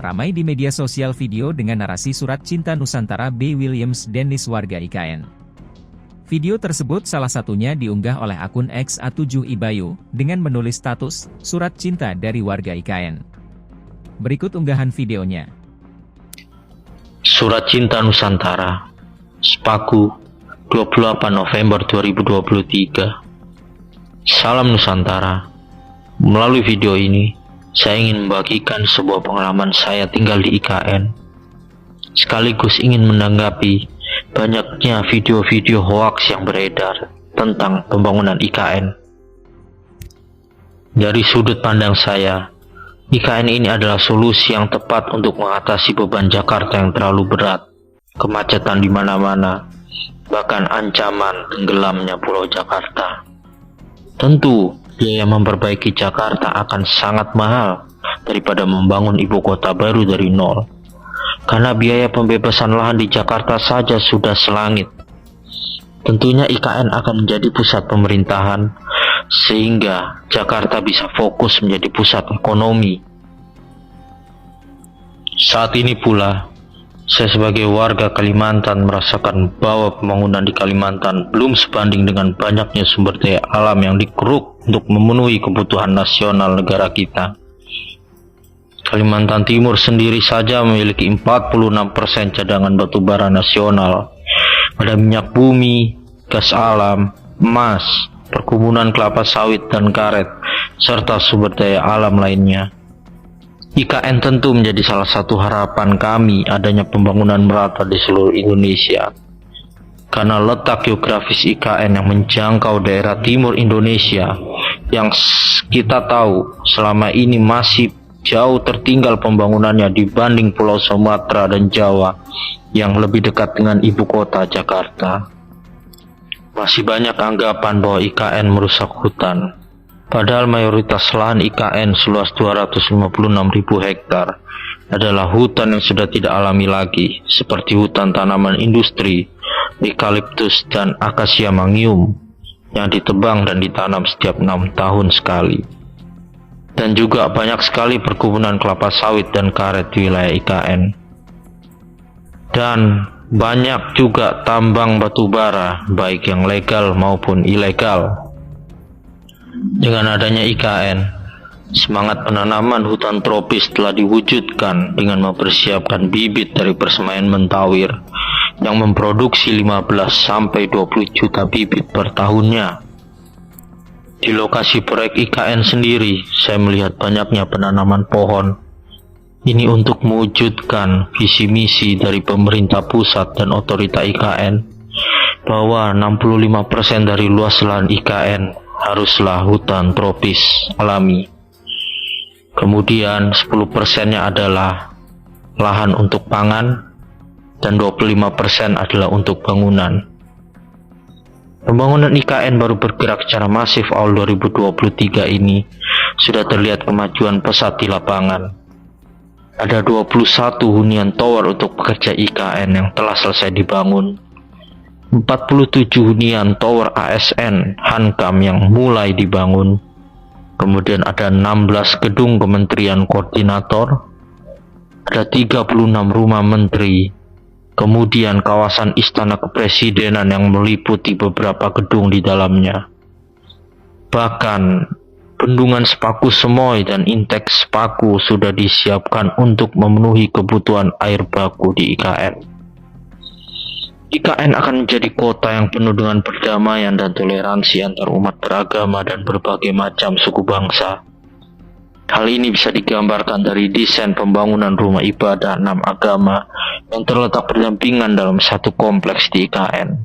Ramai di media sosial video dengan narasi surat cinta Nusantara B. Williams Dennis warga IKN. Video tersebut salah satunya diunggah oleh akun X A7 Ibayu, dengan menulis status, surat cinta dari warga IKN. Berikut unggahan videonya. Surat cinta Nusantara, Sepaku, 28 November 2023. Salam Nusantara. Melalui video ini, saya ingin membagikan sebuah pengalaman saya tinggal di IKN, sekaligus ingin menanggapi banyaknya video-video hoaks yang beredar tentang pembangunan IKN. Dari sudut pandang saya, IKN ini adalah solusi yang tepat untuk mengatasi beban Jakarta yang terlalu berat, kemacetan di mana-mana, bahkan ancaman tenggelamnya Pulau Jakarta. Tentu, biaya memperbaiki Jakarta akan sangat mahal daripada membangun ibu kota baru dari nol, karena biaya pembebasan lahan di Jakarta saja sudah selangit. Tentunya IKN akan menjadi pusat pemerintahan, sehingga Jakarta bisa fokus menjadi pusat ekonomi. Saat ini pula, saya sebagai warga Kalimantan merasakan bahwa pembangunan di Kalimantan belum sebanding dengan banyaknya sumber daya alam yang dikeruk untuk memenuhi kebutuhan nasional negara kita. Kalimantan Timur sendiri saja memiliki 46% cadangan batubara nasional. Ada minyak bumi, gas alam, emas, perkebunan kelapa sawit dan karet, serta sumber daya alam lainnya. IKN tentu menjadi salah satu harapan kami adanya pembangunan merata di seluruh Indonesia. Karena letak geografis IKN yang menjangkau daerah timur Indonesia, yang kita tahu selama ini masih jauh tertinggal pembangunannya dibanding Pulau Sumatera dan Jawa yang lebih dekat dengan ibu kota Jakarta. Masih banyak anggapan bahwa IKN merusak hutan. Padahal mayoritas lahan IKN seluas 256.000 hektar adalah hutan yang sudah tidak alami lagi, seperti hutan tanaman industri, eukaliptus dan akasia mangium yang ditebang dan ditanam setiap 6 tahun sekali. Dan juga banyak sekali perkebunan kelapa sawit dan karet di wilayah IKN. Dan banyak juga tambang batubara, baik yang legal maupun ilegal. Dengan adanya IKN, semangat penanaman hutan tropis telah diwujudkan dengan mempersiapkan bibit dari persemaian Mentawir yang memproduksi 15-20 juta bibit per tahunnya. Di lokasi proyek IKN sendiri, saya melihat banyaknya penanaman pohon. Ini untuk mewujudkan visi misi dari pemerintah pusat dan otorita IKN bahwa 65% dari luas lahan IKN haruslah hutan tropis alami. Kemudian 10%-nya adalah lahan untuk pangan dan 25% adalah untuk bangunan. Pembangunan IKN baru bergerak secara masif awal 2023 ini sudah terlihat kemajuan pesat di lapangan. Ada 21 hunian tower untuk pekerja IKN yang telah selesai dibangun. 47 hunian tower ASN Hankam yang mulai dibangun. Kemudian ada 16 gedung kementerian koordinator. Ada 36 rumah menteri. Kemudian kawasan istana kepresidenan yang meliputi beberapa gedung di dalamnya. Bahkan bendungan Sepaku Semoy dan Intek Sepaku sudah disiapkan untuk memenuhi kebutuhan air baku di IKN. IKN akan menjadi kota yang penuh dengan perdamaian dan toleransi antar umat beragama dan berbagai macam suku bangsa. Hal ini bisa digambarkan dari desain pembangunan rumah ibadah 6 agama yang terletak berdampingan dalam satu kompleks di IKN.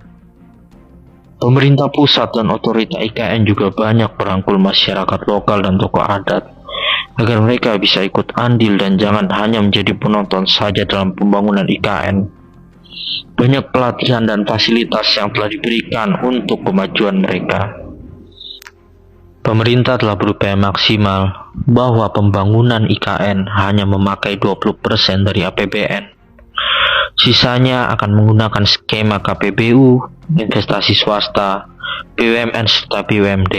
Pemerintah pusat dan otorita IKN juga banyak merangkul masyarakat lokal dan tokoh adat agar mereka bisa ikut andil dan jangan hanya menjadi penonton saja dalam pembangunan IKN. Banyak pelatihan dan fasilitas yang telah diberikan untuk kemajuan mereka. Pemerintah telah berupaya maksimal bahwa pembangunan IKN hanya memakai 20% dari APBN. Sisanya akan menggunakan skema KPBU, investasi swasta, BUMN serta BUMD.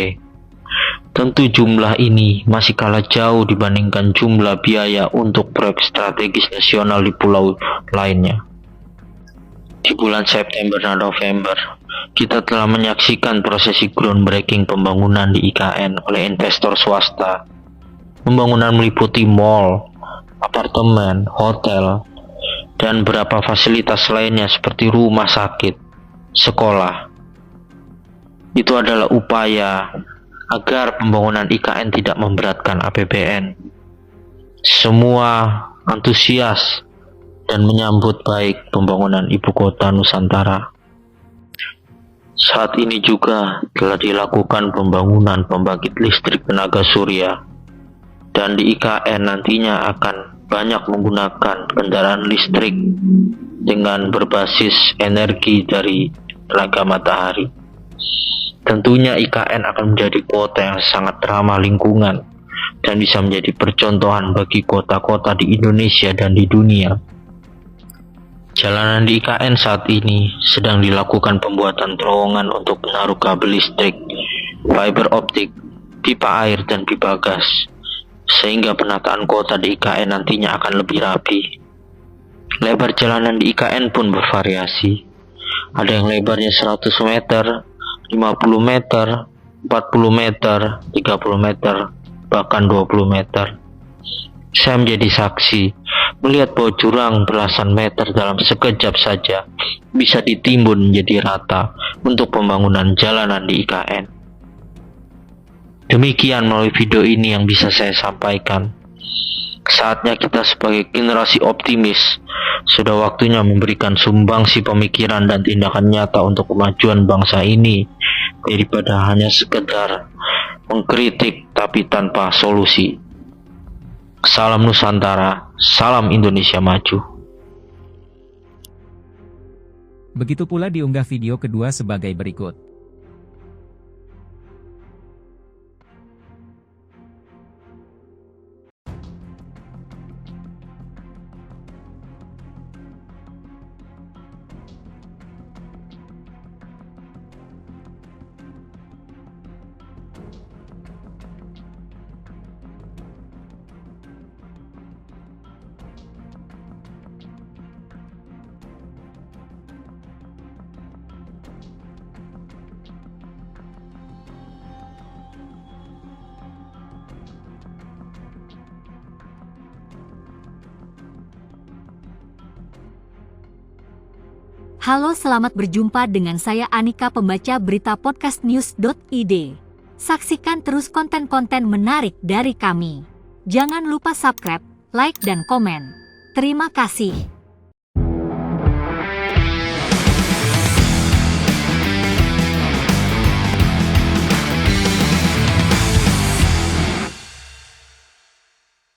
Tentu jumlah ini masih kalah jauh dibandingkan jumlah biaya untuk proyek strategis nasional di pulau lainnya. Di bulan September dan November, kita telah menyaksikan prosesi groundbreaking pembangunan di IKN oleh investor swasta. Pembangunan meliputi mall, apartemen, hotel, dan beberapa fasilitas lainnya seperti rumah sakit, sekolah. Itu adalah upaya agar pembangunan IKN tidak memberatkan APBN. Semua antusias dan menyambut baik pembangunan ibu kota Nusantara. Saat ini juga telah dilakukan pembangunan pembangkit listrik tenaga surya, dan di IKN nantinya akan banyak menggunakan kendaraan listrik dengan berbasis energi dari tenaga matahari. Tentunya IKN akan menjadi kota yang sangat ramah lingkungan dan bisa menjadi percontohan bagi kota-kota di Indonesia dan di dunia. Jalanan di IKN saat ini sedang dilakukan pembuatan terowongan untuk menaruh kabel listrik, fiber optik, pipa air, dan pipa gas, sehingga penataan kota di IKN nantinya akan lebih rapi. Lebar jalanan di IKN pun bervariasi. Ada yang lebarnya 100 meter, 50 meter, 40 meter, 30 meter, bahkan 20 meter. Saya menjadi saksi melihat bahwa jurang belasan meter dalam sekejap saja bisa ditimbun menjadi rata untuk pembangunan jalanan di IKN. Demikian melalui video ini yang bisa saya sampaikan. Saatnya kita sebagai generasi optimis sudah waktunya memberikan sumbangsi pemikiran dan tindakan nyata untuk kemajuan bangsa ini, daripada hanya sekedar mengkritik tapi tanpa solusi. Salam Nusantara, salam Indonesia maju. Begitu pula diunggah video kedua sebagai berikut. Halo, selamat berjumpa dengan saya Anika, pembaca berita podcastnews.id. Saksikan terus konten-konten menarik dari kami. Jangan lupa subscribe, like, dan komen. Terima kasih.